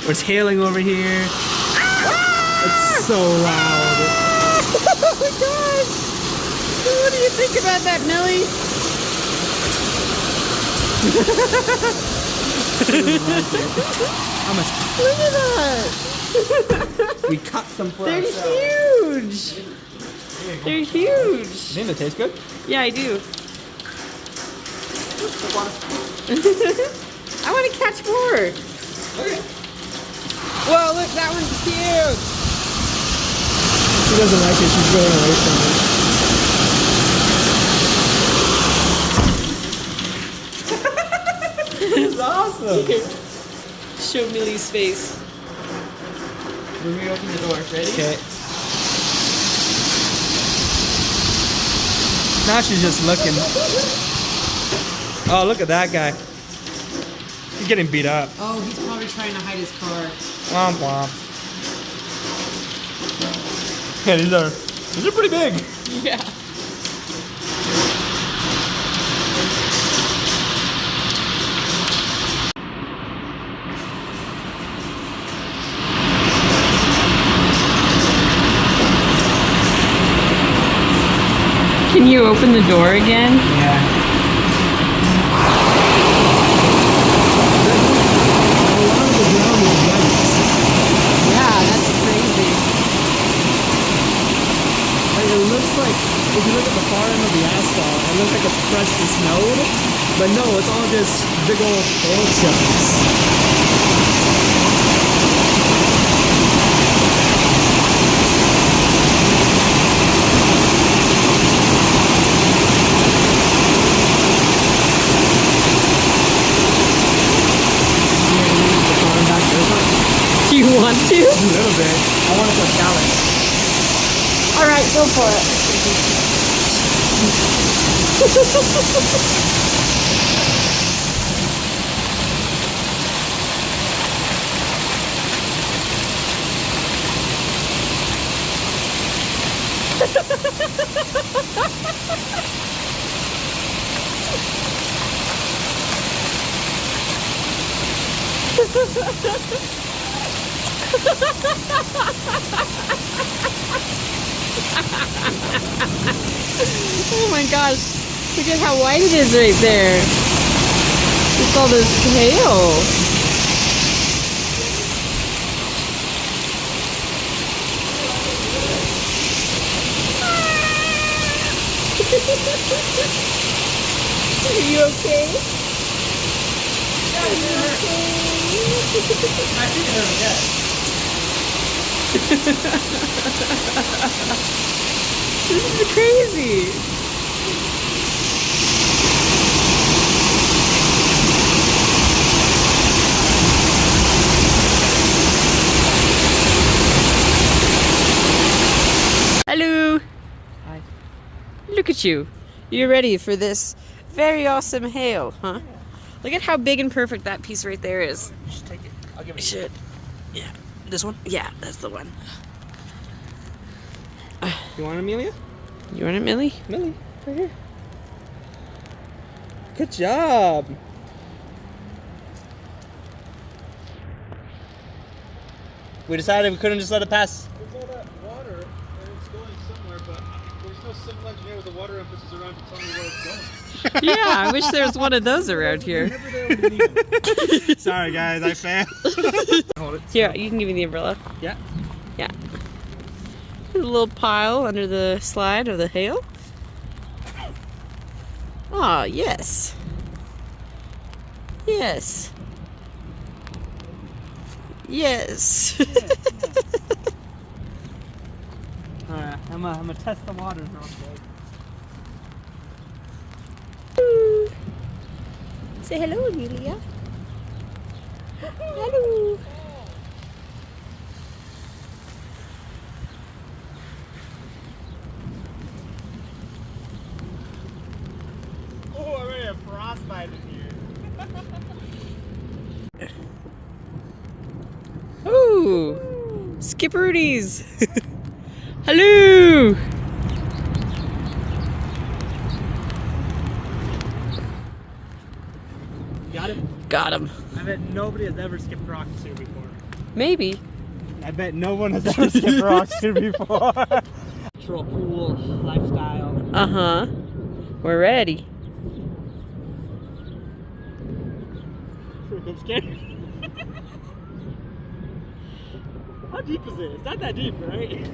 It's hailing over here. It's so loud. Oh my gosh! What do you think about that, Millie? Look at that! We cut some for They're ourselves. huge! They're huge! Think they taste good? Yeah, I do. I want to catch more. Okay. Whoa, look, that one's cute. She doesn't like it. She's going away from it. This is awesome. Show Millie's face. When we open the door, ready? Okay. Now she's just looking. Oh, look at that guy. He's getting beat up. Oh, he's probably trying to hide his car. Womp womp. Yeah, these are pretty big. Yeah. Can you open the door again? Yeah. Yeah, that's crazy. Like, it looks like, if you look at the far end of the asphalt, it looks like it's freshly snowed. But no, it's all just big old hail chunks. Do you want to? A little bit. I want it to challenge. All right, go for it. Oh my gosh, look at how white it is right there. It's all this hail. Are you okay? Are you okay? I think it hurt, yeah. This is crazy. Hello. Hi. Look at you. You're ready for this very awesome hail, huh? Look at how big and perfect that piece right there is. Just take it. I'll give I it. should. Yeah. This one? Yeah, that's the one. You want Amelia? You want it, Millie? Millie, right here. Good job. We decided we couldn't just let it pass. There's all that water, and it's going somewhere, but there's no civil engineer with a water emphasis around to tell me where it's going. Yeah, I wish there was one of those around here. Never there when you need them. Sorry guys, I failed. Hold it. Here, you can give me the umbrella. Yeah. Yeah. There's a little pile under the slide of the hail. Ah, yes. Yes. Yes. Alright, I'm gonna test the water real quick. Say hello, Amelia. Hello. Oh, I already have frostbite in here. Ooh, Skipperooties. Hello. Got him? Got him. I bet nobody has ever skipped rocks here before. Maybe. I bet no one has ever skipped rocks here before. Natural pool lifestyle. Uh-huh. We're ready. I'm scared. How deep is it? It's not that deep, right? It's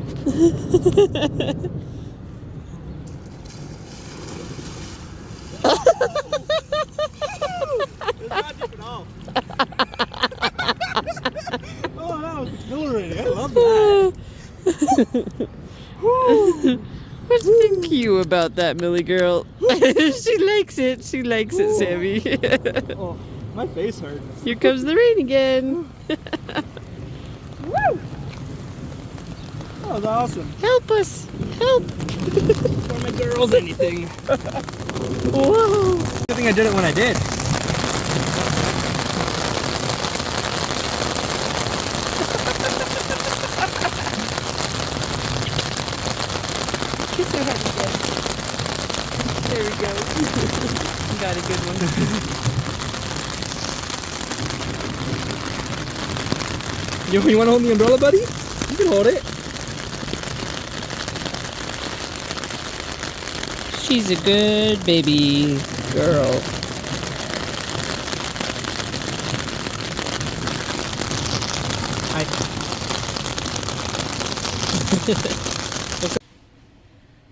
not deep at all. Oh, that was exhilarating. I love that. What's so cute about that, Millie girl? She likes it. She likes it, Sammy. Oh, my face hurts. Here comes the rain again. Woo! That was awesome. Help us. Help. For my girls, anything. Whoa. Good thing I did it when I did. Kiss her head again. There we go. Got a good one. You want to hold the umbrella, buddy? You can hold it. She's a good baby girl.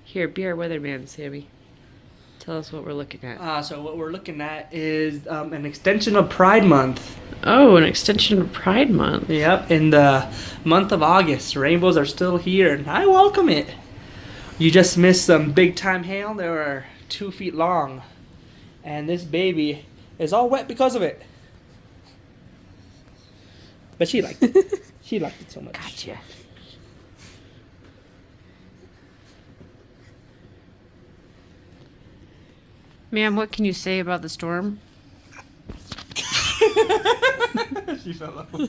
Here, be our weatherman, Sammy. Tell us what we're looking at. So what we're looking at is an extension of Pride Month. Oh, an extension of Pride Month. Yep, in the month of August, rainbows are still here, and I welcome it. You just missed some big time hail. They were 2 feet long, and this baby is all wet because of it. But she liked it. She liked it so much. Gotcha. Ma'am, what can you say about the storm? She fell over.